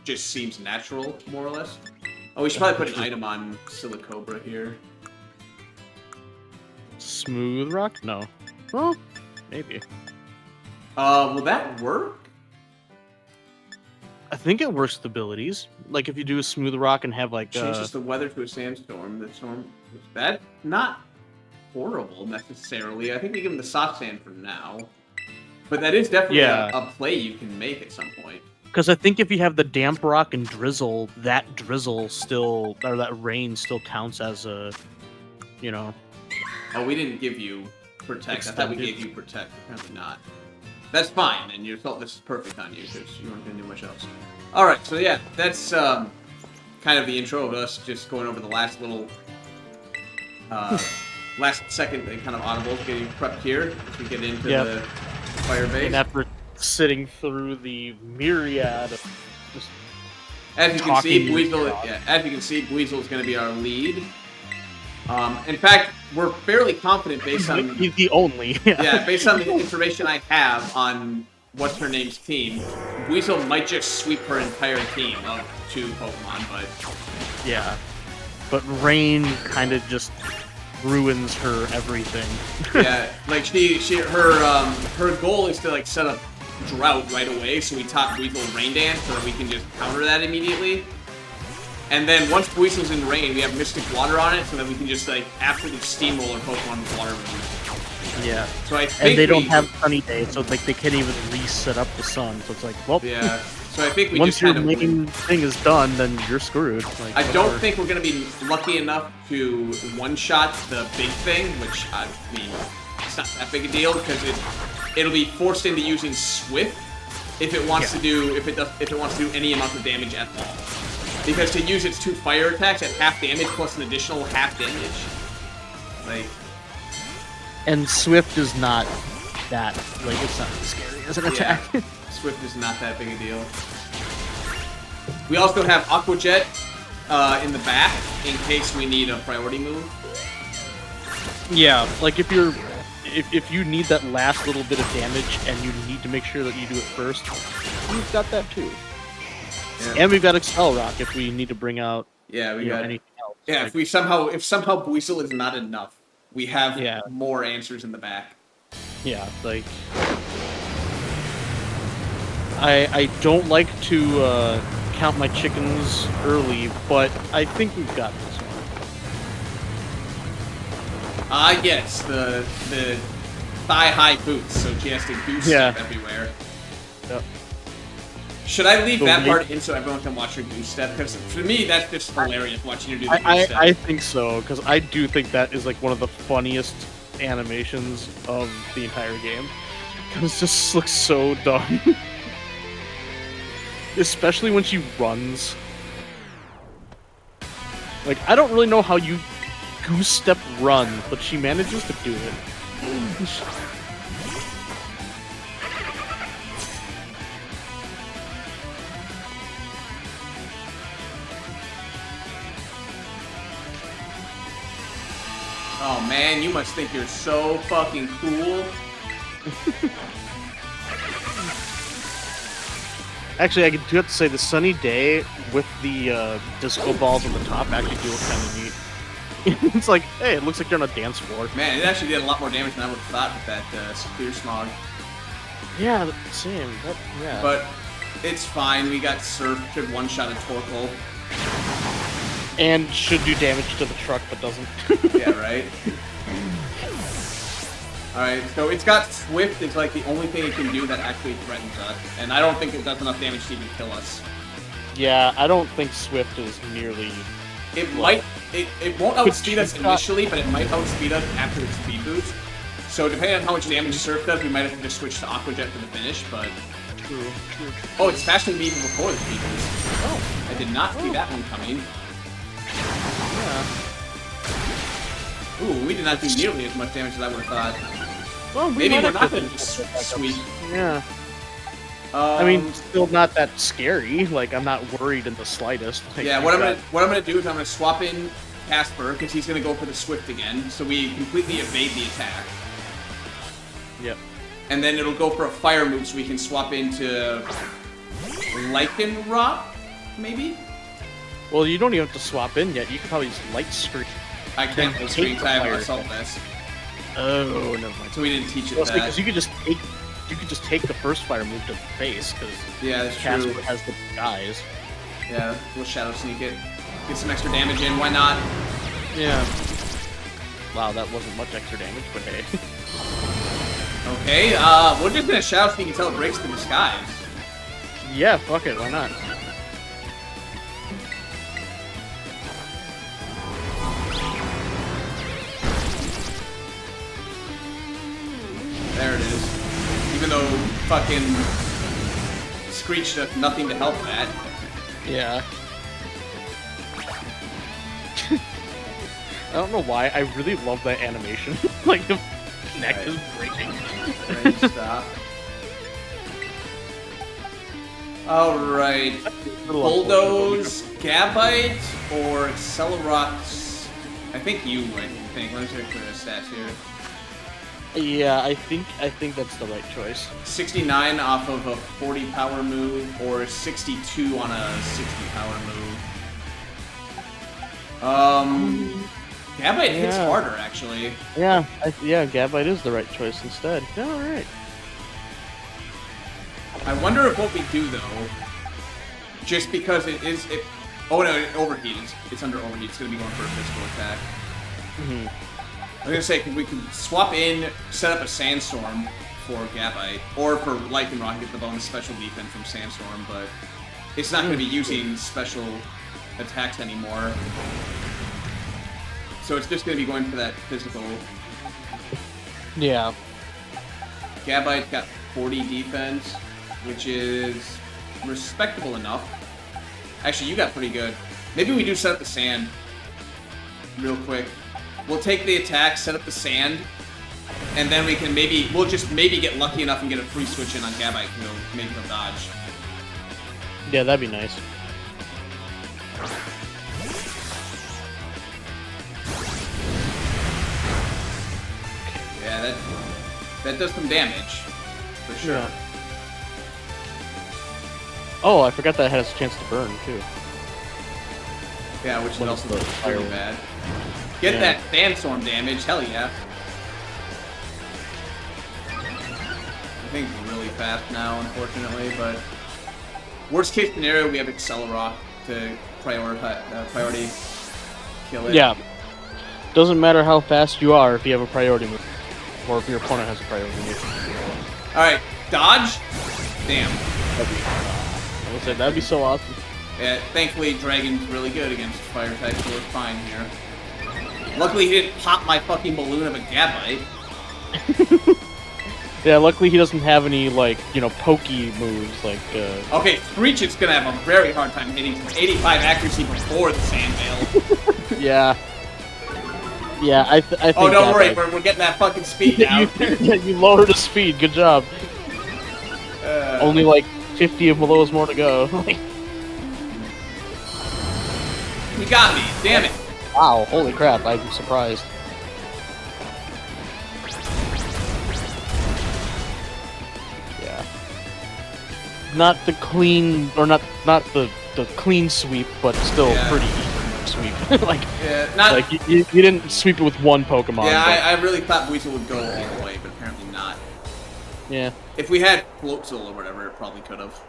just seems natural, more or less. Oh, we should probably put an item on Silicobra here. Smooth rock? No. Well, maybe. Will that work? I think it works with abilities. Like if you do a smooth rock and have like changes the weather to a sandstorm. The storm that's not horrible necessarily. I think we give him the soft sand for now. But that is definitely a play you can make at some point. Because I think if you have the damp rock and drizzle, that drizzle still, or that rain still counts as a, you know. Oh, we didn't give you protect. Extended. I thought we gave you protect. Apparently not. That's fine, and you felt this is perfect on you because you weren't going to do much else. All right, so yeah, that's kind of the intro of us just going over the last little, last second kind of audibles getting prepped here as we get into the fire base. And after sitting through the myriad of just as you can see, Buizel is going to be our lead. In fact, we're fairly confident based on... He's the only. Yeah, based on the information I have on what's-her-name's team, Buizel might just sweep her entire team of 2 Pokemon, but... Yeah. But Rain kind of just ruins her everything. Yeah, like, her goal is to, like, set up Drought right away, so we top Buizel Rain Dance so that we can just counter that immediately. And then once Buizel's in rain, we have Mystic Water on it, so that we can just like absolutely steamroll our Pokemon with water moves. Yeah. So I think and they don't have sunny days, so like they can't even reset up the sun. So it's like, well. Yeah. So I think we once just your main thing is done, then you're screwed. Like, I don't think we're gonna be lucky enough to one-shot the big thing, which I mean, it's not that big a deal because it'll be forced into using Swift if it wants to do if it wants to do any amount of damage at all. Because to use its 2 fire attacks at half damage plus an additional half damage, like. And Swift is not that like it's not as scary as an attack. Swift is not that big a deal. We also have Aqua Jet in the back in case we need a priority move. Yeah, like if you need that last little bit of damage and you need to make sure that you do it first, we've got that too. Yeah. And we've got Excel Rock if we need to bring out we got anything else. Yeah, like, if somehow Buizel is not enough, we have more answers in the back. Yeah, like I don't like to count my chickens early, but I think we've got this one. Yes, the thigh-high boots, so she has to goose step everywhere. Yep. Should I leave that part in so everyone can watch her goose step? Because for me, that's just hilarious watching her do the goose step. I think so, because I do think that is like one of the funniest animations of the entire game. Because it just looks so dumb. Especially when she runs. Like, I don't really know how you goose step run, but she manages to do it. Oh man, you must think you're so fucking cool. Actually, I do have to say the sunny day with the disco balls on the top actually do look kind of neat. It's like, hey, it looks like you're on a dance floor. Man, it actually did a lot more damage than I would have thought with that clear smog. Yeah, same. But it's fine. We got Surf, could one-shot a Torkoal. And should do damage to the truck, but doesn't. Yeah, right? Alright, so it's got Swift. It's like the only thing it can do that actually threatens us. And I don't think it does enough damage to even kill us. Yeah, I don't think Swift is nearly... It won't outspeed us initially, but it might outspeed us after its speed boost. So depending on how much damage Surf does, we might have to just switch to Aqua Jet for the finish, but... True. Oh, it's faster than me even before the speed boost. Oh, I did not see that one coming. Yeah. Ooh, we did not do nearly as much damage as I would have thought. Well, maybe we're not going to sweep. Yeah. I mean, still not that scary. Like, I'm not worried in the slightest. Like, yeah, what I'm gonna do is I'm gonna swap in Casper because he's gonna go for the Swift again, so we completely evade the attack. Yep. And then it'll go for a fire move, so we can swap into Lycanroc. maybe? Well, you don't even have to swap in yet. You can probably just light screen. I can't light screen because I have fire assault vest. Oh, never mind. So we didn't teach it Well, that. because you could just take the first fire move to face because yeah, that's Casper true. has the guys. Yeah, we'll shadow sneak it. Get some extra damage in. Why not? Yeah. Wow, that wasn't much extra damage, but hey. Okay, we're just gonna shadow sneak until it breaks the disguise. Yeah, fuck it, why not? There it is. Even though fucking Screech does nothing to help that. Yeah. I don't know why, I really love that animation. Like, the neck is breaking. Great stuff. Alright. Bulldoze, Gabite, or Accelerox? I think you would. Let me check for the stats here. Yeah, I think that's the right choice. 69 off of a 40 power move, or 62 on a 60 power move. Gabite hits harder, actually. Yeah, yeah, Gabite is the right choice instead. Alright. I wonder if what we do, though, just because oh no, it overheats. It's under overheat. It's going to be going for a physical attack. Mm-hmm. I was going to say, we can swap in, set up a Sandstorm for Gabite, or for Lycanroc, get the bonus special defense from Sandstorm, but it's not going to be using special attacks anymore. So it's just going to be going for that physical. Yeah. Gabite got 40 defense, which is respectable enough. Actually, you got pretty good. Maybe we do set up the sand real quick. We'll take the attack, set up the sand, and then we can we'll just maybe get lucky enough and get a free switch in on Gabite, and we'll make him dodge. Yeah, that'd be nice. Yeah, that does some damage, for sure. Yeah. Oh, I forgot that has a chance to burn, too. Yeah, which is When also it's the pretty fire. bad. Get that Sandstorm damage, hell yeah. I think it's really fast now, unfortunately, but worst case scenario, we have Accelerock to priority kill it. Yeah. Doesn't matter how fast you are if you have a priority move. Or if your opponent has a priority move. Alright, dodge? Damn. I would say that'd be so awesome. Yeah, thankfully Dragon's really good against fire types, so we're fine here. Luckily he didn't pop my fucking balloon of a Gabite. Yeah, luckily he doesn't have any, like, you know, pokey moves, like, Okay, Screech is gonna have a very hard time hitting 85 accuracy before the Sand Veil. Yeah. Yeah, I think oh, don't worry, Gabite... we're getting that fucking speed down. you lowered the speed, good job. Only, like, 50 of Malo's more to go. You got me, damn it. Wow, holy crap, I'm surprised. Yeah. Not the clean, or not the clean sweep, but still pretty sweep. Like, like you didn't sweep it with one Pokemon. Yeah, but... I really thought Weasel would go all the way, but apparently not. Yeah. If we had Floatzel or whatever, it probably could have.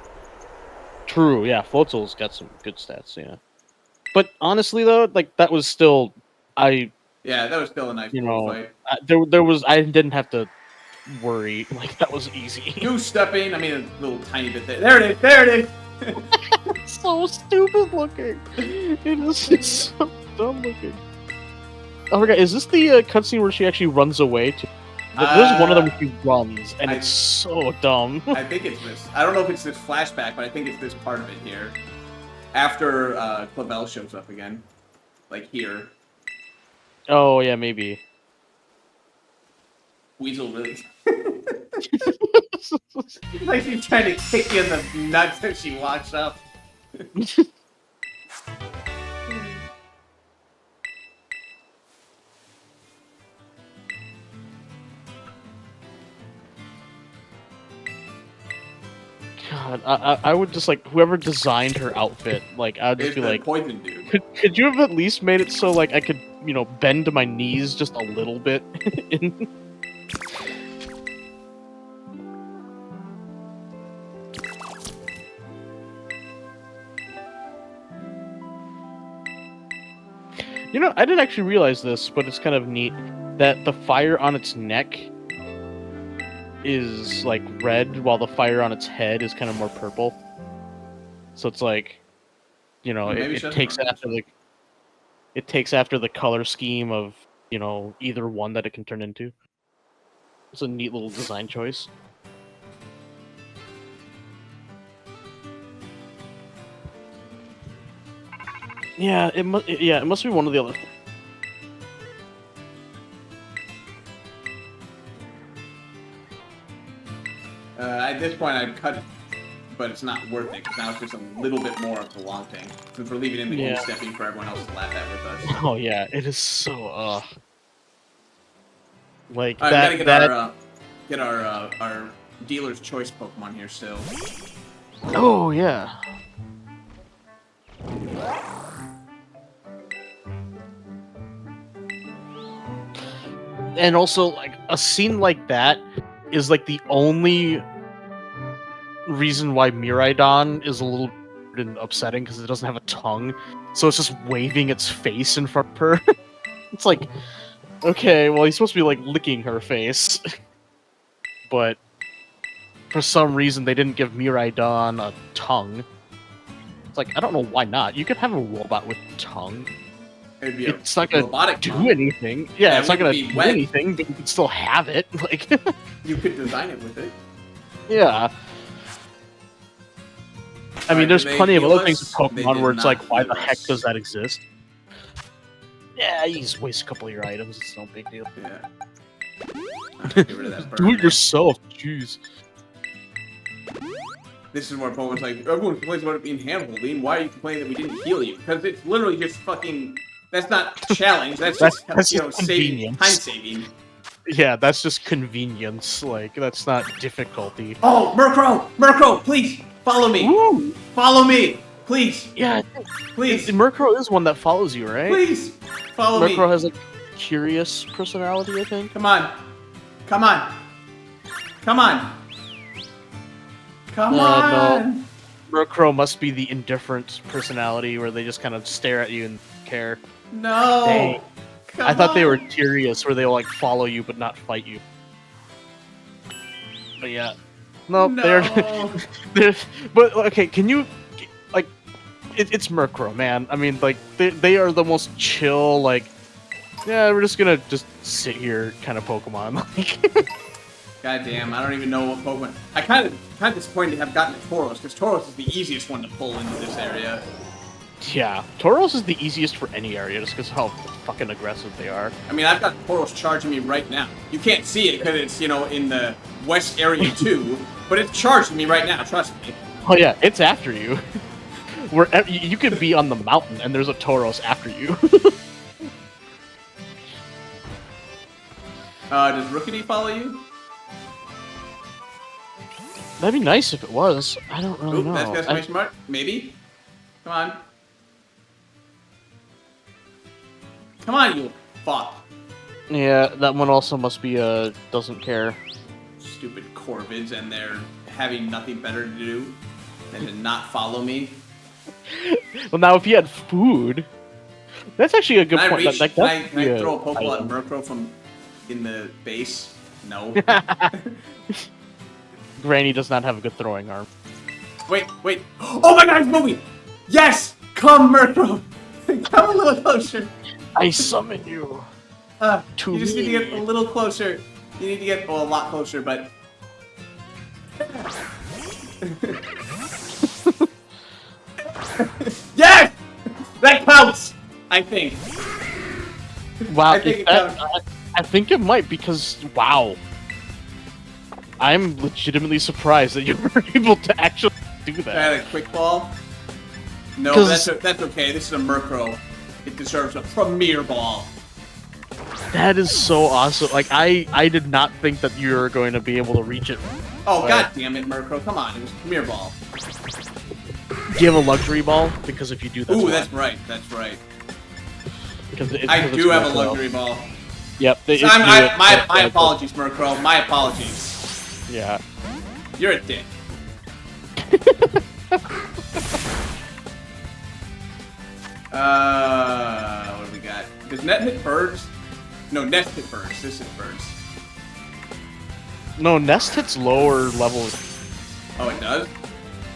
True, yeah, Floatzel's got some good stats, yeah. But honestly, though, like, that was still, Yeah, that was still a nice fight. There was, I didn't have to worry, like, that was easy. Goose-stepping, I mean, a little tiny bit there. There it is, there it is! It's so stupid looking. It is just so dumb looking. Oh my god, is this the cutscene where she actually runs away to? There's one of them where she runs, and it's so dumb. I think it's this. I don't know if it's this flashback, but I think it's this part of it here. After Clavel shows up again. Like here. Oh, yeah, maybe. Weasel really... like she's trying to kick you in the nuts as she walks up. God, God, I would just like whoever designed her outfit. Like I'd just It's be the like, poison dude. could you have at least made it so like I could, you know, bend to my knees just a little bit? You know, I didn't actually realize this, but it's kind of neat that the fire on its neck is like red, while the fire on its head is kind of more purple. So it's like, you know, it takes after the color scheme of, you know, either one that it can turn into. It's a neat little design choice. Yeah, it must be one of the other. At this point, I'd cut it, but it's not worth it because now it's just a little bit more of the long thing. Since we're leaving in the game stepping for everyone else to laugh at with us. Oh yeah, it is so like we that. Gotta get our dealer's choice Pokemon here still. Oh yeah. And also, like, a scene like that is, like, the only reason why Miraidon is a little upsetting, because it doesn't have a tongue. So it's just waving its face in front of her. It's like, okay, well, he's supposed to be, like, licking her face. But for some reason, they didn't give Miraidon a tongue. It's like, I don't know why not. You could have a robot with a tongue. It's not gonna do anything. Yeah, it's not gonna do anything, but you can still have it. Like, you could design it with it. Yeah. I mean, there's plenty of other things with Pokemon where it's like, why the heck does that exist? Yeah, you just waste a couple of your items. It's no big deal. Yeah. Get rid of that do it yourself. Jeez. This is where Pokemon's like, everyone complains about it being hand-holding. Why are you complaining that we didn't heal you? Because it's literally just fucking... That's not challenge. That's just, you know, time saving. Yeah, that's just convenience. Like, that's not difficulty. Oh, Murkrow! Murkrow, please! Follow me! Woo! Follow me! Please! Yeah, please! Murkrow is one that follows you, right? Please! Follow me! Murkrow has a curious personality, I think. Come on! Come on! Come on! Come on! No. Murkrow must be the indifferent personality where they just kind of stare at you and care. No! Dang. I thought they were curious, where they'll like follow you but not fight you. But yeah, no. They're. But okay, can you like? It's Murkrow, man. I mean, like they are the most chill. Like, yeah, we're just gonna sit here kind of Pokemon. Like, God damn, I don't even know what Pokemon. I kind of disappointed to have gotten a Tauros because Tauros is the easiest one to pull into this area. Yeah, Tauros is the easiest for any area just because how fucking aggressive they are. I mean, I've got Tauros charging me right now. You can't see it because it's, you know, in the west area too, but it's charging me right now, trust me. Oh yeah, it's after you. Wherever you could be on the mountain and there's a Tauros after you. Does Rookity follow you? That'd be nice if it was. I don't really know. That's exclamation mark? Maybe? Come on. Come on, you fuck. Yeah, that one also must be doesn't care. Stupid Corvids, and they're having nothing better to do than to not follow me. Well, now if you had food, that's actually a good point. Can I throw a Pokeball at Murkrow from in the base? No. Granny does not have a good throwing arm. Wait. Oh my god, it's moving! Yes! Come, Murkrow! Come a little closer. I summon you. You just need to get a little closer. You need to get, well, a lot closer, but... Yes! That counts! I think. Wow, I think it might because, wow. I'm legitimately surprised that you were able to actually do that. I had a quick ball. No, that's okay. This is a Murkrow. It deserves a premier ball. That is so awesome. Like, I did not think that you were going to be able to reach it. Oh, god damn it, Murkrow. Come on, it was Premier Ball. Do you have a luxury ball? Because if you do, that's Ooh, why. that's right. That's right. Because I do have a luxury ball. Yep. So my apologies, Murkrow. My apologies. Yeah. You're a dick. What do we got? Does net hit birds? No, nest hit birds. This hit birds. No, nest hits lower level. Oh, it does?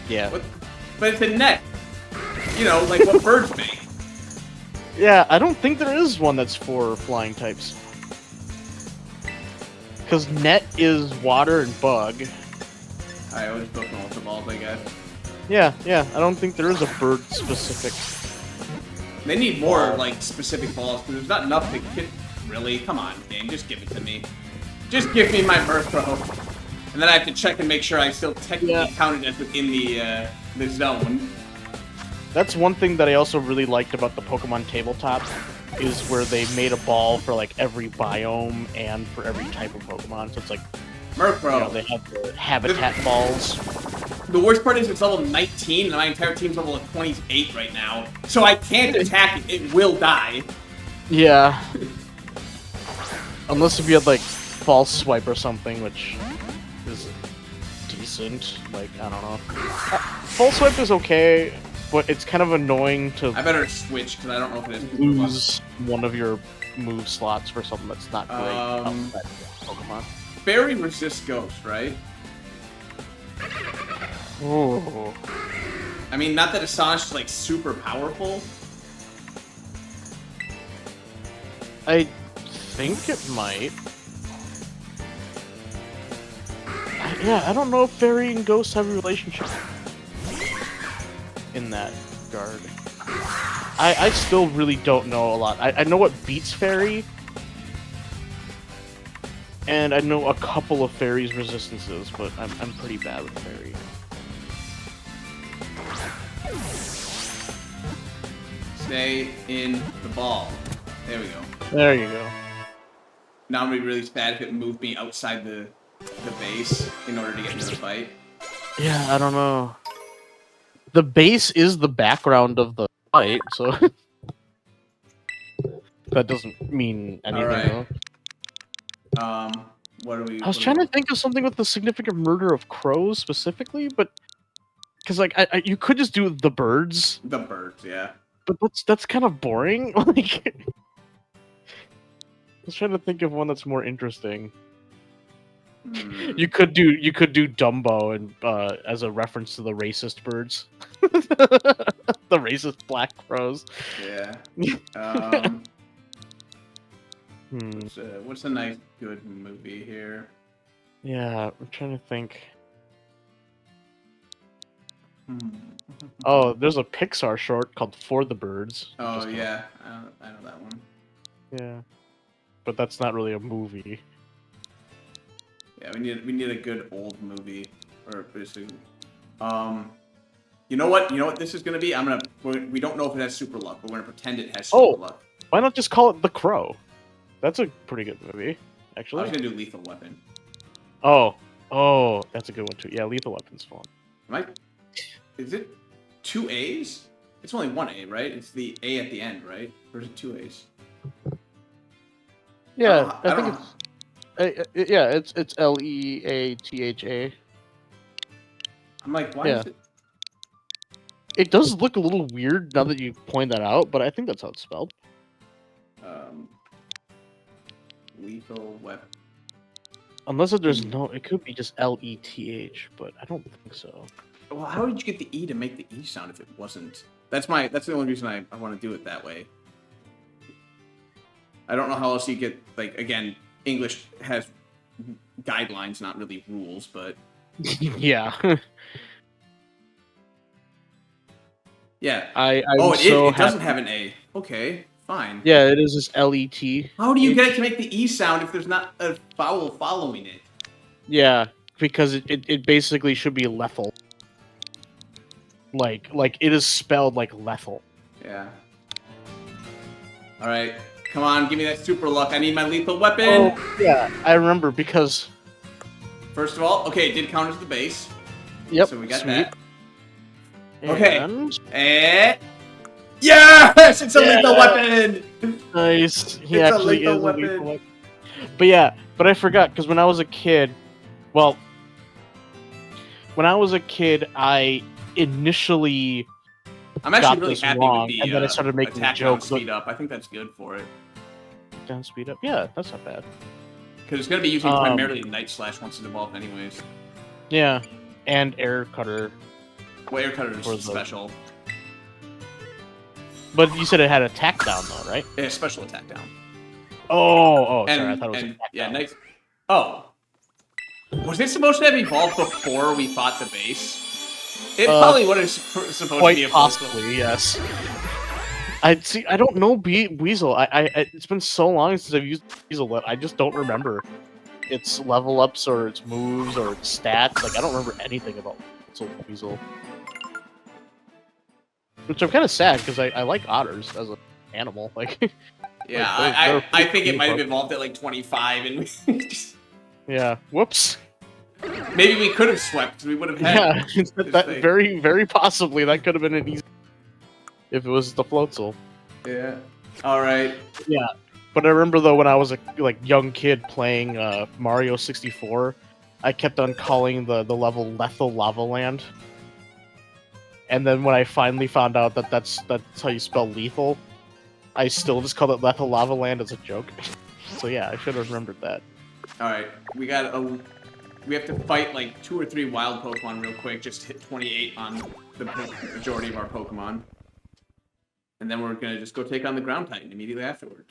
Yeah. What? But it's a net. You know, like what birds make. Yeah, I don't think there is one that's for flying types. Because net is water and bug. I always built an ultra balls, I guess. Yeah, I don't think there is a bird specific. They need more, like, specific balls, because there's not enough to hit. Really? Come on, game, just give it to me. Just give me my Murkrow. And then I have to check and make sure I still technically counted as within the zone. That's one thing that I also really liked about the Pokemon tabletop, is where they made a ball for like every biome and for every type of Pokemon. So it's like, Murkrow. you know, they have the habitat balls. The worst part is it's level 19 and my entire team's level 28 right now. So I can't attack it, it will die. Yeah. Unless if you had like False Swipe or something, which is decent. Like, I don't know. False Swipe is okay, but it's kind of annoying to I better switch because I don't know if it is. lose one of your move slots for something that's not great outside of Pokemon. Fairy resists Ghost, right? Ooh. I mean, not that Astonish is like super powerful. I think it might. Yeah, I don't know if Fairy and Ghost have a relationship in that regard. I still really don't know a lot. I know what beats Fairy, and I know a couple of Fairy's resistances, but I'm pretty bad with Fairy. Stay in the ball. There we go. There you go. Now I'm gonna be really sad if it moved me outside the base in order to get into the fight. Yeah, I don't know. The base is the background of the fight, so that doesn't mean anything. Alright. Though. What are we? I was trying to think of something with the significant murder of crows specifically, but because like you could just do the birds. The birds, yeah. But that's kind of boring. Like, I was trying to think of one that's more interesting. You could do Dumbo and as a reference to the racist birds, the racist black crows. Yeah. What's a nice good movie here? Yeah, I'm trying to think. Oh, there's a Pixar short called For the Birds. Oh yeah, I know that one. Yeah, but that's not really a movie. Yeah, we need a good old movie, or basically, you know what this is gonna be? We don't know if it has super luck, but we're gonna pretend it has super luck. Why not just call it The Crow? That's a pretty good movie, actually. I was gonna do Lethal Weapon. Oh, that's a good one too. Yeah, Lethal Weapon's fun. Is it 2 A's? It's only 1 A, right? It's the A at the end, right? Or is it 2 A's? Yeah, I think it's. Yeah, it's Leatha. I'm like, why is it? It does look a little weird now that you point that out, but I think that's how it's spelled. Lethal Weapon. Unless there's no, it could be just Leth, but I don't think so. Well, how did you get the E to make the E sound if it wasn't? That's the only reason I want to do it that way. I don't know how else you get, like, again, English has guidelines, not really rules, but... Yeah. Yeah. It doesn't have an A. Okay, fine. Yeah, it is just Let. How do you get it to make the E sound if there's not a vowel following it? Yeah, because it basically should be Lethal. Like it is spelled like Lethal. Yeah. Alright. Come on, give me that super luck. I need my lethal weapon. Oh, yeah, I remember because... First of all, okay, it did count as the base. Yep, So we got sweet. that. Okay. And... Yes! It's a lethal weapon! Nice. He It's actually a is lethal a lethal weapon. But yeah, but I forgot, because when I was a kid... Well... When I was a kid, I initially... I'm actually got really this happy wrong, with the and then I started making attack jokes. down speed up. I think that's good for it. Down speed up? Yeah, that's not bad. Because it's going to be using primarily Night Slash once it evolves anyways. Yeah, and Air Cutter. Well, Air Cutter is special. But you said it had attack down, though, right? Yeah, special attack down. Oh, sorry, I thought it was attack yeah, down. nice. Oh. Was it supposed to have evolved before we fought the base? It probably would have supposed to be a possibly, yes. I don't know Weasel. It's been so long since I've used Weasel that I just don't remember its level ups or its moves or its stats. Like I don't remember anything about Weasel. Which I'm kind of sad because I like otters as an animal. Like yeah, like, I think it might have evolved at like 25 and we just... Yeah. Whoops. Maybe we could have swept. We would have had. Yeah, that very, very possibly that could have been an easy if it was the Floatzel. Yeah. All right. Yeah, but I remember though when I was a young kid playing Mario 64, I kept on calling the level Lethal Lava Land, and then when I finally found out that that's how you spell lethal, I still just called it Lethal Lava Land as a joke. So yeah, I should have remembered that. All right, we have to fight like 2 or 3 wild Pokemon real quick, just hit 28 on the majority of our Pokemon. And then we're going to just go take on the Ground Titan immediately afterward.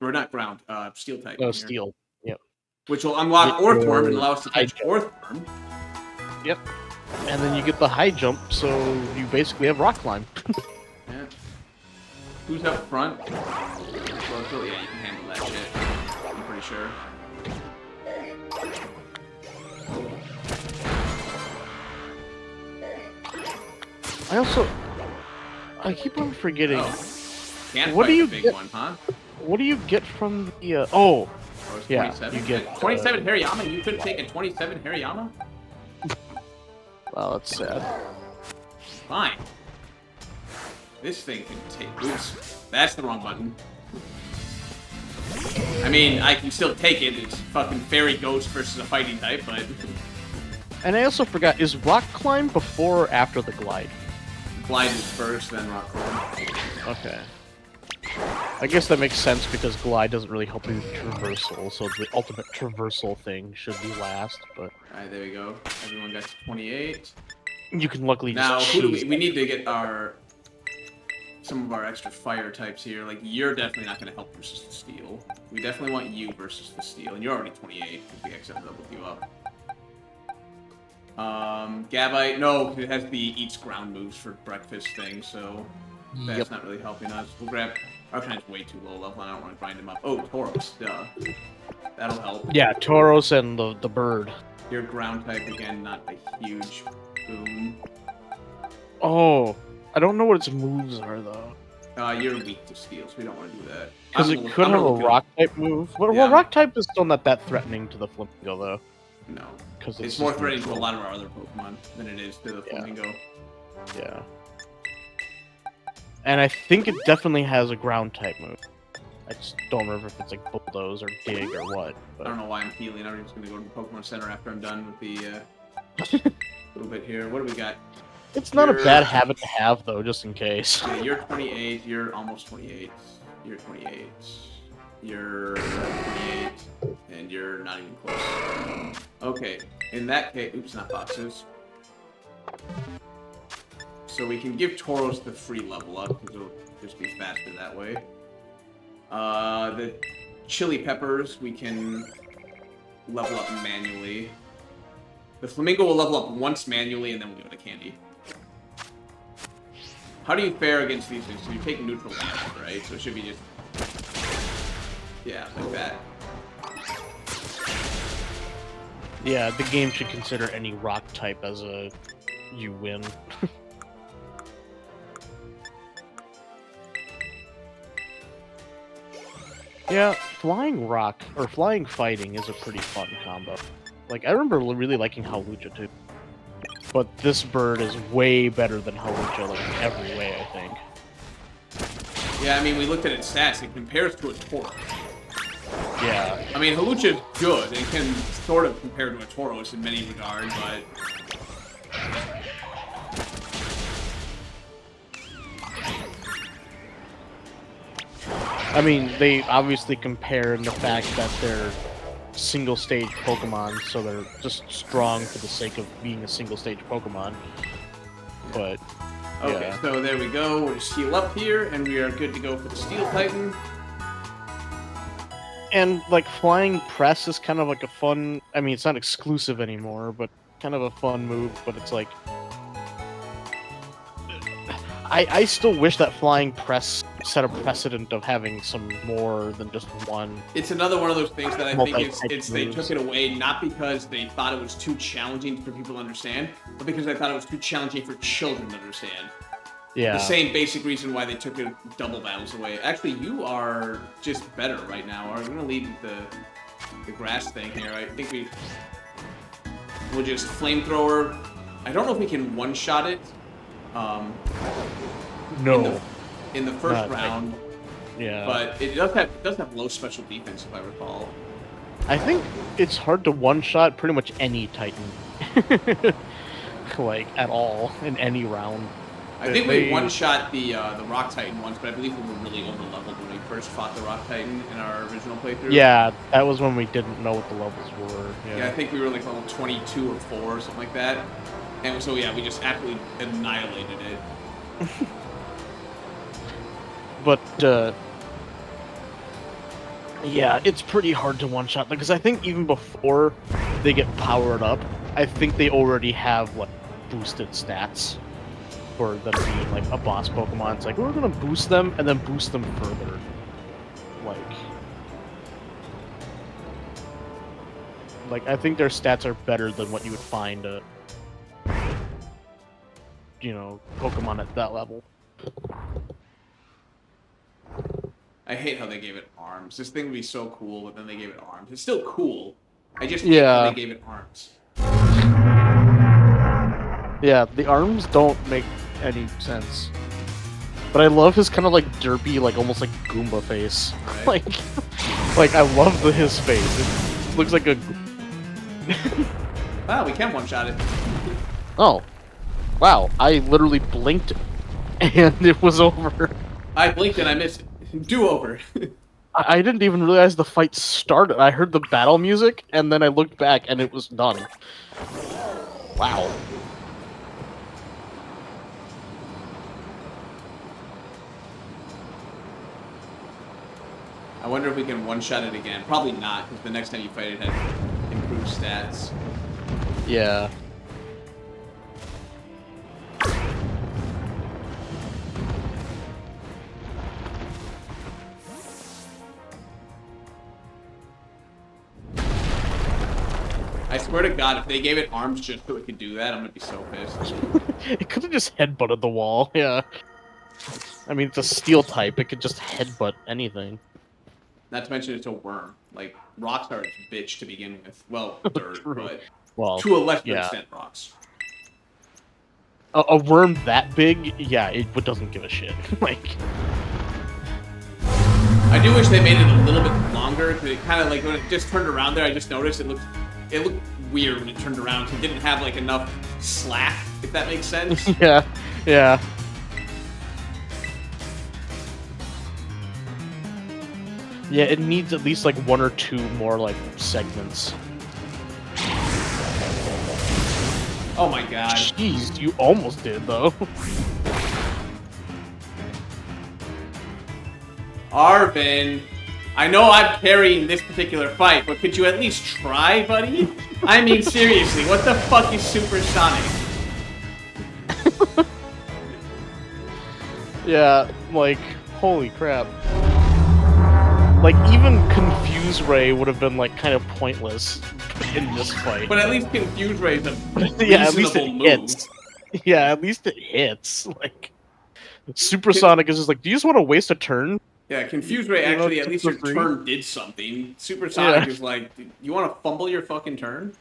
Or not Ground, Steel Titan. Oh, Steel. Yep. Which will unlock Orthworm and allow us to catch Orthworm. Yep. And then you get the high jump, so you basically have Rock Climb. Yeah. Who's up front? Well, yeah, you can handle that shit. I'm pretty sure. I keep on forgetting. Oh. Can't what fight do you the big get? one, huh? What do you get from the? Yeah, you get 27 Hariyama. You couldn't take a 27 Hariyama. Well, that's sad. Fine. This thing can take. Oops, that's the wrong button. I mean, I can still take it. It's fucking Fairy Ghost versus a fighting type, but. And I also forgot: is Rock Climb before or after the Glide? Glide is first, then Rock Climb. Okay. I guess that makes sense because Glide doesn't really help you with traversal, so the ultimate traversal thing should be last. But alright, there we go. Everyone got to 28. You can luckily now just who do we need to get some of our extra fire types here. Like you're definitely not going to help versus the Steel. We definitely want you versus the Steel, and you're already 28 because we accidentally doubled you up. Gabite, no, it has the eats ground moves for breakfast thing, so that's not really helping us. We'll grab Arcane's way too low level, and I don't want to grind him up. Oh, Tauros, duh. That'll help. Yeah, Tauros and the bird. Your ground type again, not a huge boom. Oh, I don't know what its moves are though. You're weak to steel, so we don't want to do that. Because it could have a rock type move. Well, rock type is still not that threatening to the Flamingo though. No, because it's more threatening to a lot of our other Pokemon than it is to the Flamingo. Yeah. And I think it definitely has a ground type move. I just don't remember if it's like Bulldoze or Dig or what. But... I don't know why I'm healing. I'm just going to go to the Pokemon Center after I'm done with the little bit here. What do we got? It's not a bad habit to have, though, just in case. Yeah, you're 28. You're almost 28. You're 28. You're 28. And you're not even close. Okay. In that case... Oops, not boxes. So we can give Tauros the free level up, because it'll just be faster that way. The Chili Peppers, we can level up manually. The Flamingo will level up once manually, and then we'll give it a candy. How do you fare against these things? So you take neutral damage, right? So it should be just... Yeah, like that. Yeah, the game should consider any rock type as a... you win. Yeah, flying rock or flying fighting is a pretty fun combo. Like, I remember really liking Halucha too. But this bird is way better than Halucha, like, in every way, I think. Yeah, I mean, we looked at its stats. It compares to a Toro. Yeah. I mean, Halucha is good. It can sort of compare to a Tauros in many regards, but... I mean, they obviously compare in the fact that they're single-stage Pokemon, so they're just strong for the sake of being a single-stage Pokemon. But, okay, yeah. so there we go. We'll just heal up here, and we are good to go for the Steel Titan. And, like, Flying Press is kind of like a fun... I mean, it's not exclusive anymore, but kind of a fun move, but it's like... I still wish that Flying Press set a precedent of having some more than just one. It's another one of those things that I think it's they took it away not because they thought it was too challenging for people to understand, but because they thought it was too challenging for children to understand. Yeah. The same basic reason why they took double battles away. Actually, you are just better right now. I'm gonna leave the grass thing here. I think we'll just flamethrower. I don't know if we can one-shot it. No. In the first round. Yeah. But it does have low special defense, if I recall. I think it's hard to one-shot pretty much any Titan. Like, at all, in any round. I think we one-shot the Rock Titan once, but I believe we were really over-leveled when we first fought the Rock Titan in our original playthrough. Yeah, that was when we didn't know what the levels were. Yeah, I think we were like level 22 or 4 or something like that. And so, yeah, we just absolutely annihilated it. But, yeah, it's pretty hard to one-shot, because I think even before they get powered up, I think they already have, like, boosted stats for them being, like, a boss Pokemon. It's like, we're gonna boost them, and then boost them further. Like, I think their stats are better than what you would find you know, Pokemon at that level. I hate how they gave it arms. This thing would be so cool, but then they gave it arms. It's still cool. I just hate how they gave it arms. Yeah, the arms don't make any sense. But I love his kind of like derpy, like almost like Goomba face. Right. like I love his face. It looks like a. Wow, we can one-shot it. Oh. Wow, I literally blinked and it was over. I blinked and I missed it. Do-over. I didn't even realize the fight started. I heard the battle music and then I looked back and it was done. Wow. I wonder if we can one-shot it again. Probably not, because the next time you fight it has improved stats. Yeah. I swear to God, if they gave it arms just so it could do that, I'm gonna be so pissed. It could have just headbutted the wall, yeah. I mean, it's a steel type, it could just headbutt anything. Not to mention it's a worm. Like, rocks are its bitch to begin with. Well, dirt, but to a lesser extent, rocks. A worm that big, yeah, it doesn't give a shit. Like, I do wish they made it a little bit longer, because it kind of, like, when it just turned around there, I just noticed it looked weird when it turned around, because it didn't have, like, enough slack, if that makes sense. Yeah, yeah. Yeah, it needs at least, like, 1 or 2 more, like, segments. Oh my God. Jeez, you almost did, though. Arvin, I know I'm carrying this particular fight, but could you at least try, buddy? I mean, seriously, what the fuck is supersonic? Yeah, like, holy crap. Like, even Confuse Ray would have been, like, kind of pointless in this fight. But at least Confuse Ray is a yeah, at least it move. hits. Yeah, at least it hits. Like, Supersonic is just like, do you just want to waste a turn? Yeah, Confuse Ray You know, actually, at least your free. turn did something. Supersonic Yeah. is like, you want to fumble your fucking turn?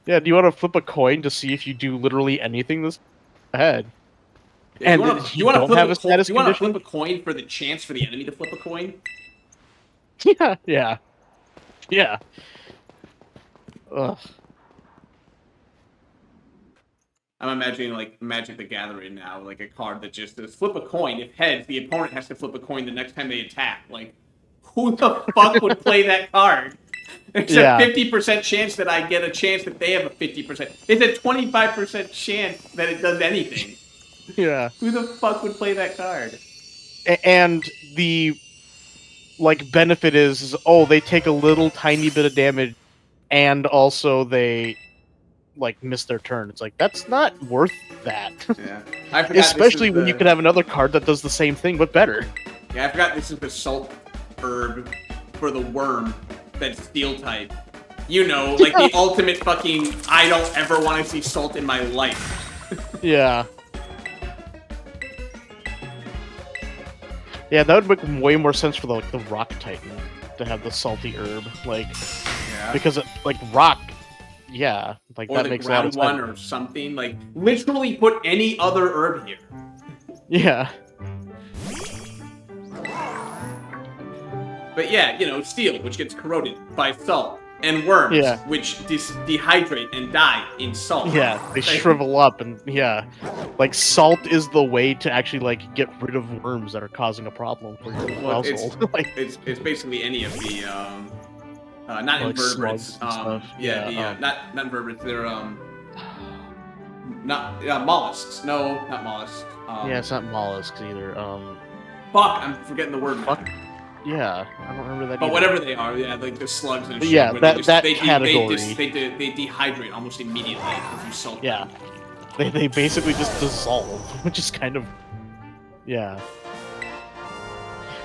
Yeah, do you want to flip a coin to see if you do literally anything this ahead? Yeah, And do you you want to don't flip have a a status do you want to condition? flip a coin for the chance for the enemy to flip a coin? Yeah, yeah. Yeah. Ugh. I'm imagining like Magic the Gathering now, like a card that just says flip a coin. If heads, the opponent has to flip a coin the next time they attack. Like, who the fuck would play that card? There's a Yeah. 50% chance that I get a chance that they have a 50%. It's a 25% chance that it does anything. Yeah. Who the fuck would play that card? And the like benefit is oh, they take a little tiny bit of damage and also they like miss their turn. It's like that's not worth that. Yeah, I forgot. Especially when you could have another card that does the same thing but better. Yeah, I forgot this is the salt herb for the worm that's steel type. You know, like the ultimate fucking I don't ever want to see salt in my life. Yeah. Yeah, that would make way more sense for the like the rock titan to have the salty herb, like Yeah. because it, like rock, yeah, like Or that the makes a lot of ground sense. one or something. Like literally put any other herb here. Yeah. But yeah, you know, steel, which gets corroded by salt, and worms, Yeah. which dehydrate and die in salt. Yeah, they shrivel up, and yeah, like salt is the way to actually like get rid of worms that are causing a problem for your household. Like, it's basically any of the not like invertebrates. slugs and stuff. Not invertebrates. They're not mollusks. No, not mollusks. yeah, it's not mollusks either. Fuck, I'm forgetting the word. Fuck. Yeah, I don't remember that. But either. whatever they are, yeah, like the slugs and shit. Yeah, where that they category. They dehydrate almost immediately if you salt Yeah, them. they basically just dissolve, which is kind of yeah.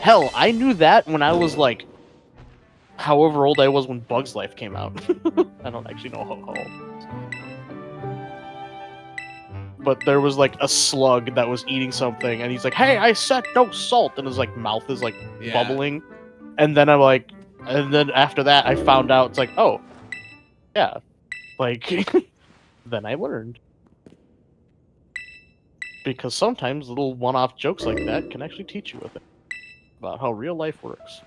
Hell, I knew that when I was like, however old I was when Bug's Life came out. I don't actually know how old. But there was like a slug that was eating something, and he's like, "Hey, I said no salt," and his like mouth is like bubbling, and then I'm like, and then after that I found out it's like, oh, yeah, like then I learned because sometimes little one-off jokes like that can actually teach you a thing about how real life works.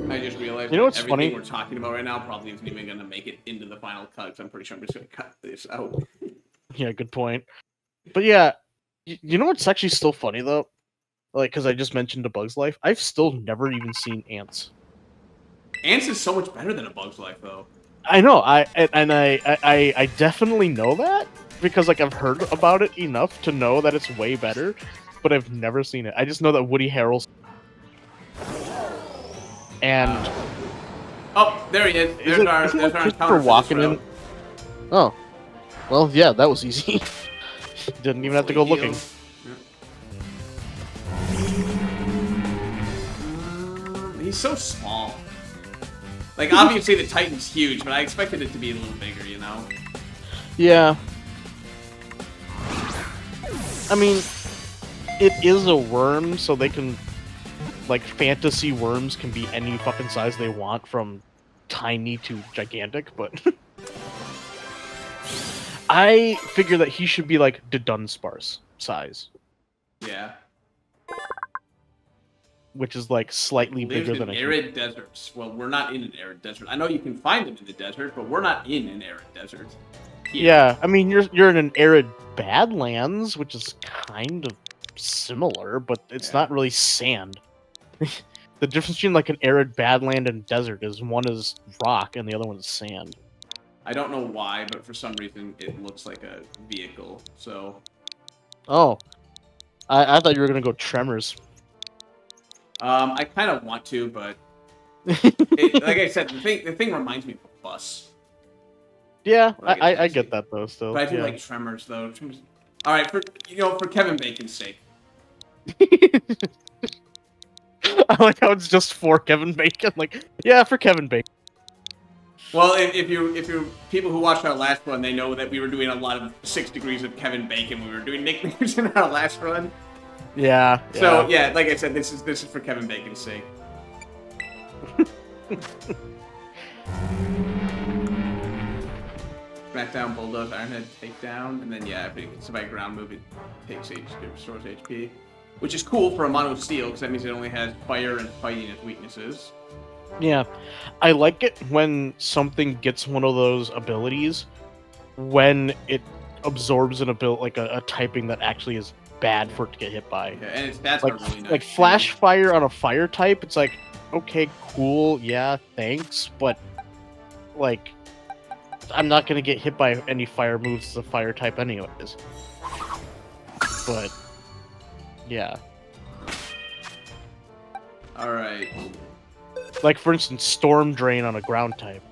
I just realized what's everything funny? we're talking about right now probably isn't even going to make it into the final cut, so I'm pretty sure I'm just going to cut this out. Yeah, good point. But yeah, you know what's actually still funny though? Like, because I just mentioned A Bug's Life, I've still never even seen Ants. Ants is so much better than A Bug's Life, though. I know, I definitely know that because like I've heard about it enough to know that it's way better, but I've never seen it. I just know that Woody Harrelson and oh, there he is. There's our encounter for walking this in. Oh, well, yeah, that was easy. Didn't even have to go looking. He's so small. Like, obviously the Titan's huge, but I expected it to be a little bigger, you know? Yeah. I mean, it is a worm, so they can... Like, fantasy worms can be any fucking size they want, from tiny to gigantic, but... I figure that he should be, like, the Dunsparce size. Yeah. Which is, like, slightly bigger than a... arid deserts. Well, we're not in an arid desert. I know you can find them in the desert, but we're not in an arid desert. Here. Yeah, I mean, you're in an arid Badlands, which is kind of similar, but it's not really sand. The difference between like an arid badland and desert is one is rock and the other one is sand. I don't know why, but for some reason it looks like a vehicle. So. Oh, I thought you were gonna go Tremors. I kind of want to, but like I said, the thing reminds me of a bus. Yeah, I get that though. Still, but I do like Tremors though. All right, for Kevin Bacon's sake. I like how it's just for Kevin Bacon. Like, yeah, for Kevin Bacon. Well, if you people who watched our last run, they know that we were doing a lot of 6 degrees of Kevin Bacon. We were doing nicknames in our last run. Yeah. So yeah, like I said, this is for Kevin Bacon's sake. Smackdown, Bulldoze, Ironhead, Takedown, and then yeah, if it gets by ground move, it takes HP, it restores HP. Which is cool for a mono steel, because that means it only has fire and fighting as weaknesses. Yeah, I like it when something gets one of those abilities when it absorbs an ability, like a typing that actually is bad for it to get hit by. Yeah, and its stats like, are really nice. Like flash fire on a fire type, it's like, okay, cool, yeah, thanks, but like, I'm not gonna get hit by any fire moves as a fire type anyways. But yeah. Alright. Like, for instance, Storm Drain on a ground type.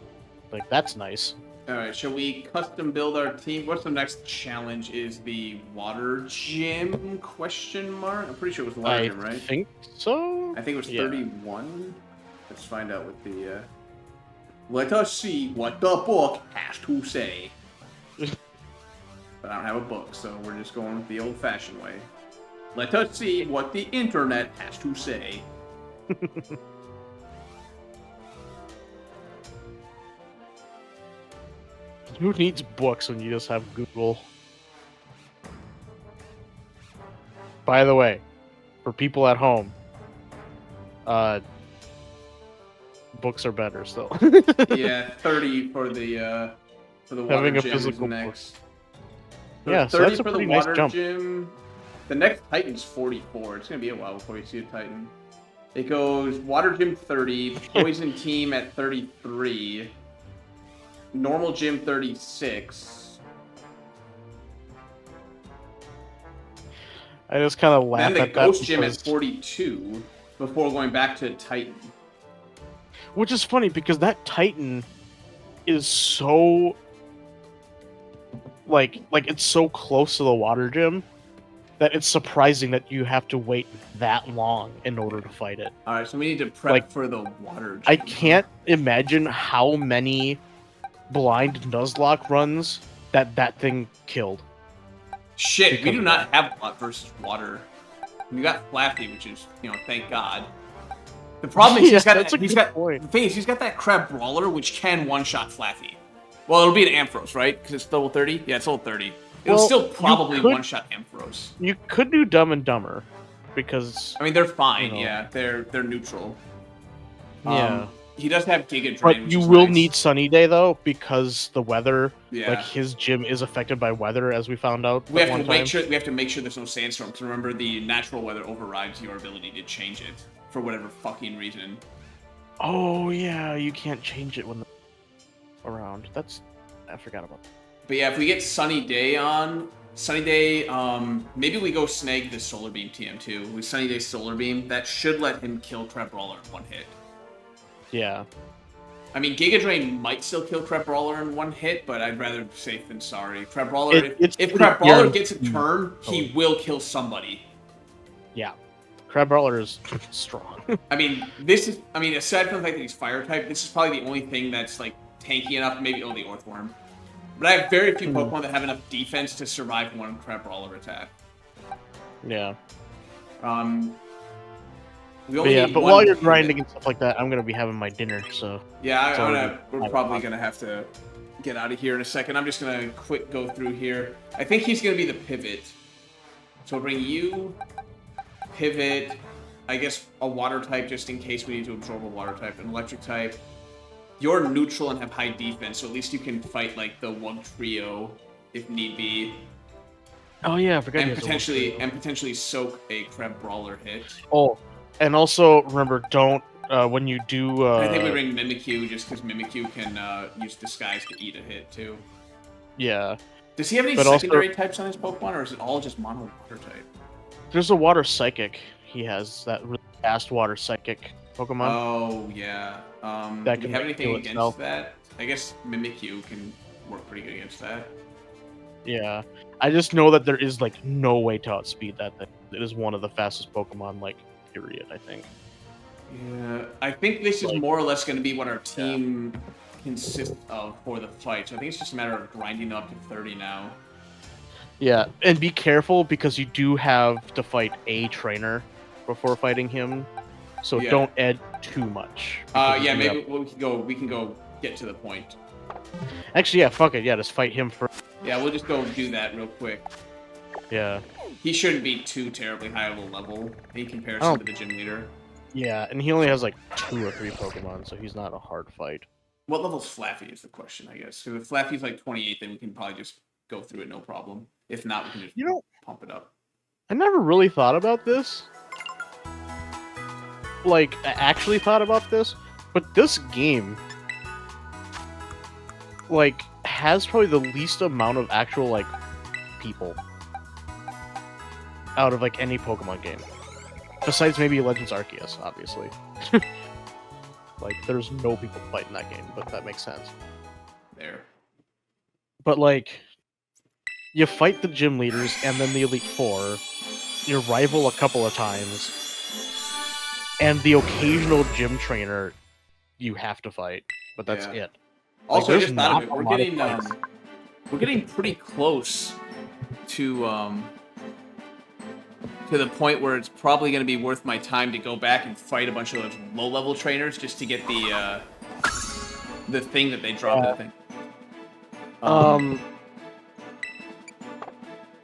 Like, that's nice. Alright, shall we custom build our team? What's the next challenge? Is the Water Gym? Question mark? I'm pretty sure it was Water Gym, right? I think so? I think it was 31. Let's find out what the... Let us see what the book has to say. But I don't have a book, so we're just going the old-fashioned way. Let us see what the internet has to say. Who needs books when you just have Google? By the way, for people at home, books are better still. Yeah, 30 for the Water Having a Gym physical is next. Yeah, so 30 that's a for the pretty nice Water jump. Gym. The next Titan's 44. It's gonna be a while before we see a Titan. It goes Water Gym 30, Poison Team at 33, Normal Gym 36. I just kind of laugh Then the at that Ghost Gym at because- 42 before going back to Titan. Which is funny because that Titan is so like it's so close to the Water Gym that it's surprising that you have to wait that long in order to fight it. All right, so we need to prep for the Water Gym. I can't imagine how many blind Nuzlocke runs that thing killed. Shit, we do not have Lot versus Water. We got Flappy, which is, thank God. The problem is the thing is he's got that Crab Brawler, which can one-shot Flappy. Well, it'll be an Ampharos, right? Because it's level 30? Yeah, it's level 30. It'll still probably one-shot Ampharos. You could do Dumb and Dumber, because... I mean, they're fine, yeah. They're neutral. Yeah. He does have Giga Drain, But which you is will nice. need Sunny Day, though, because the weather, Yeah. like, his gym is affected by weather, as we found out We have one to make time. sure. We have to make sure there's no sandstorms. Remember, the natural weather overrides your ability to change it for whatever fucking reason. Oh, yeah, you can't change it when they're around. I forgot about that. But yeah, if we get Sunny Day on, maybe we go snag the Solar Beam TM2. With Sunny Day Solar Beam, that should let him kill Crab Brawler in one hit. Yeah. I mean, Giga Drain might still kill Crab Brawler in one hit, but I'd rather be safe than sorry. Crab Brawler, if Crab Brawler gets a turn, he will kill somebody. Yeah. Crab Brawler is strong. I mean, aside from the fact that he's fire type, this is probably the only thing that's like tanky enough, maybe only Orthworm. But I have very few Pokemon that have enough defense to survive one Crab Brawler attack. Yeah. But while you're grinding and stuff like that, I'm gonna be having my dinner, so... Yeah, we're probably gonna have to get out of here in a second. I'm just gonna quick go through here. I think he's gonna be the pivot. So I'll bring you, pivot, I guess a water type just in case we need to absorb a water type, an electric type. You're neutral and have high defense, so at least you can fight like the Wug Trio if need be. Oh yeah, I forgot. And potentially soak a Crab Brawler hit. Oh, and also remember, don't when you do. I think we bring Mimikyu just because Mimikyu can use Disguise to eat a hit too. Yeah. Does he have any secondary types on his Pokemon, or is it all just mono water type? There's a Water Psychic. He has that really fast Water Psychic Pokemon. Oh yeah. Do you have anything against that? I guess Mimikyu can work pretty good against that. Yeah. I just know that there is like no way to outspeed that thing. It is one of the fastest Pokemon, like, period, I think. Yeah, I think this is more or less going to be what our team consists of for the fight. So I think it's just a matter of grinding up to 30 now. Yeah, and be careful because you do have to fight a trainer before fighting him, so Yeah. don't add too much. because Yeah, you maybe have- we can go get to the point. Actually, yeah, fuck it, yeah, just fight him first. Yeah, we'll just go do that real quick. Yeah. He shouldn't be too terribly high of a level in comparison to the gym leader. Yeah, and he only has like 2 or 3 Pokemon, so he's not a hard fight. What level's Flappy is the question, I guess. So if Flappy's like 28, then we can probably just go through it no problem. If not, we can just pump it up. I never really thought about this. Like, I actually thought about this, but this game, like, has probably the least amount of actual, like, people out of, like, any Pokemon game. Besides maybe Legends Arceus, obviously. Like, there's no people fighting that game, but that makes sense. There. But, like, you fight the gym leaders and then the Elite Four, you rival a couple of times, and the occasional gym trainer you have to fight, but that's it. Also, like, I just thought of it. fights. We're getting pretty close to the point where it's probably going to be worth my time to go back and fight a bunch of those low-level trainers just to get the thing that they dropped. I think.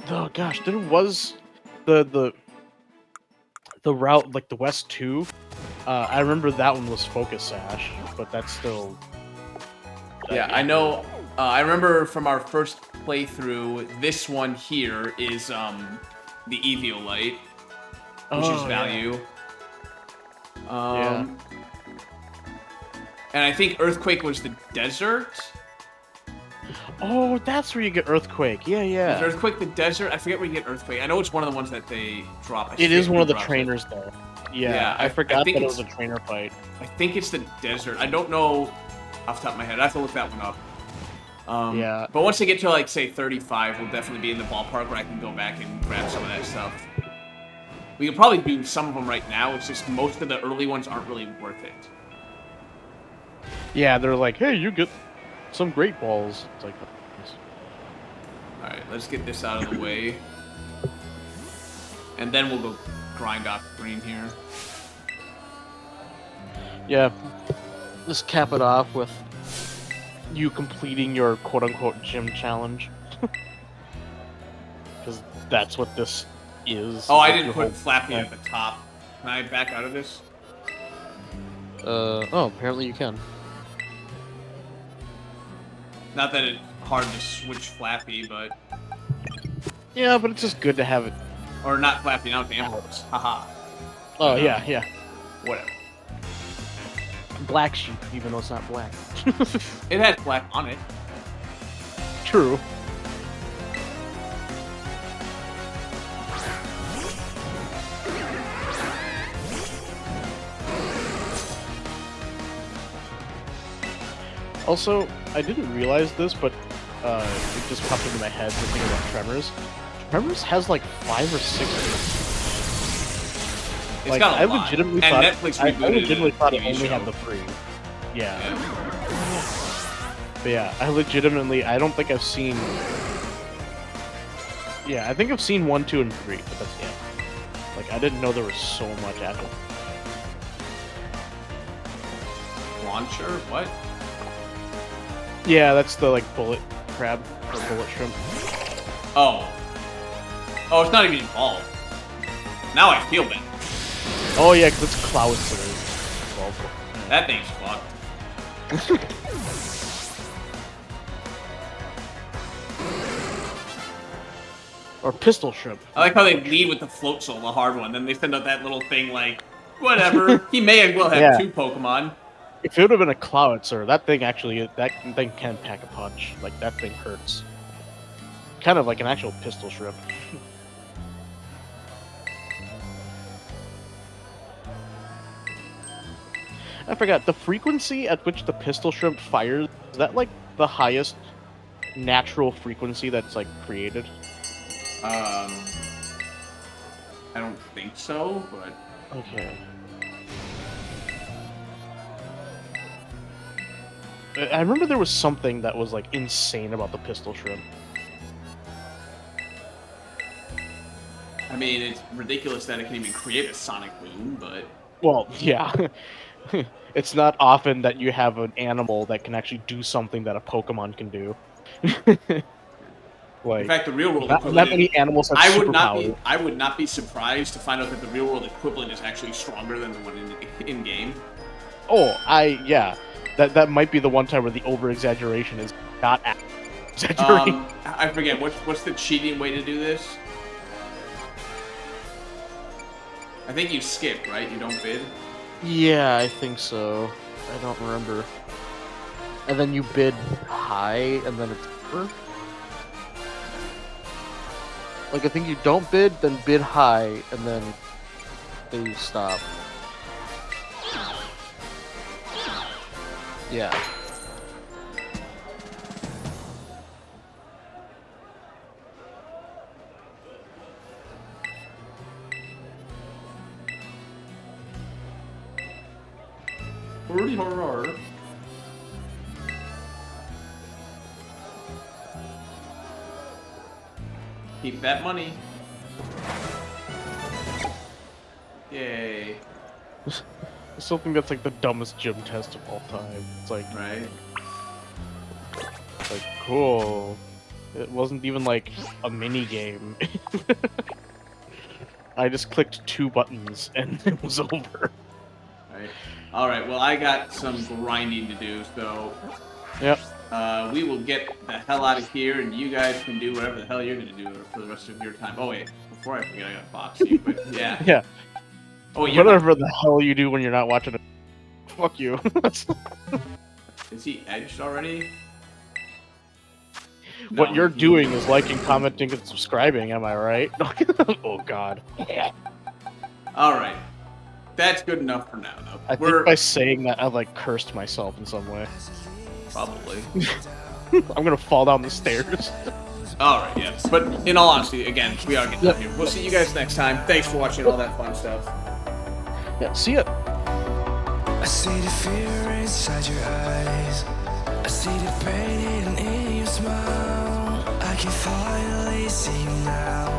Oh gosh, there was the route, like the West 2. I remember that one was Focus Sash, but that's still. Yeah, I know. I remember from our first playthrough, this one here is the Eviolite, which is value. Yeah. And I think Earthquake was the desert. Oh, that's where you get Earthquake. Yeah, yeah. Is Earthquake the desert? I forget where you get Earthquake. I know it's one of the ones that they drop. It is one of the trainers, though. Yeah, I forgot that it was a trainer fight. I think it's the desert. I don't know off the top of my head. I have to look that one up. Yeah. But once I get to, like, say, 35, we'll definitely be in the ballpark where I can go back and grab some of that stuff. We could probably do some of them right now. It's just most of the early ones aren't really worth it. Yeah, they're like, hey, you get some Great Balls. It's like, alright, let's get this out of the way. And then we'll go grind off green here. Yeah. Just cap it off with you completing your quote-unquote gym challenge. Because that's what this is. Oh, I didn't put Flappy at the top. Can I back out of this? Oh, apparently you can. Not that it's hard to switch Flappy, but... Yeah, but it's just good to have it. Or not Flappy, now it's Ambrose. Haha. Oh, yeah, yeah. Whatever. Black Sheep, even though it's not black. It has black on it. True. Also, I didn't realize this, but it just popped into my head the thing about Tremors. Tremors has like 5 or 6 It's like, got a lot. Legitimately and thought, Netflix I rebooted legitimately thought it TV only show. had the 3. Yeah. But yeah, I don't think I've seen... Yeah, I think I've seen 1, 2, and 3, but that's it. Like, I didn't know there was so much after. Launcher? What? Yeah, that's the, like, bullet crab, or bullet shrimp. Oh. Oh, it's not even involved. Now I feel bad. Oh yeah, because it's clouds that are involved. That thing's fucked. Or pistol shrimp. I like how they lead with the float soul, the hard one, then they send out that little thing like, whatever. He may as well have 2 Pokemon. If it would have been a Clouditzer, that thing can pack a punch. Like, that thing hurts. Kind of like an actual pistol shrimp. I forgot, the frequency at which the pistol shrimp fires, is that like the highest natural frequency that's like created? I don't think so, but... Okay. I remember there was something that was like insane about the pistol shrimp. I mean, it's ridiculous that it can even create a sonic boom, but... Well, yeah. It's not often that you have an animal that can actually do something that a Pokemon can do. Like, in fact, the real world not equivalent... many animals have I would not be surprised to find out that the real world equivalent is actually stronger than the one in game. Oh, yeah. That might be the one time where the over-exaggeration is not exaggerating. I forget, what's the cheating way to do this? I think you skip, right? You don't bid? Yeah, I think so. I don't remember. And then you bid high, and then it's over? Like, I think you don't bid, then bid high, and then you stop. Yeah. Pretty hard. Keep that money. Yay. I still think that's like the dumbest gym test of all time. It's like, right? Like, cool. It wasn't even like a mini game. I just clicked 2 buttons and it was over. Right. All right. Well, I got some grinding to do, so. Yep. We will get the hell out of here, and you guys can do whatever the hell you're gonna do for the rest of your time. Oh wait, before I forget, I gotta box you. But yeah. Yeah. Oh, wait, whatever the hell you do when you're not watching it. Fuck you. Is he edged already? What No, you're doing is liking, commenting, and subscribing. Am I right? Oh God. All right. That's good enough for now, though. I think by saying that, I've like cursed myself in some way. Probably. I'm gonna fall down the stairs. Alright, yes. But in all honesty, again, we are getting done here. We'll see you guys next time. Thanks for watching all that fun stuff. Yeah, see ya. I see the fear inside your eyes. I see the pain hidden in your smile. I can finally see you now.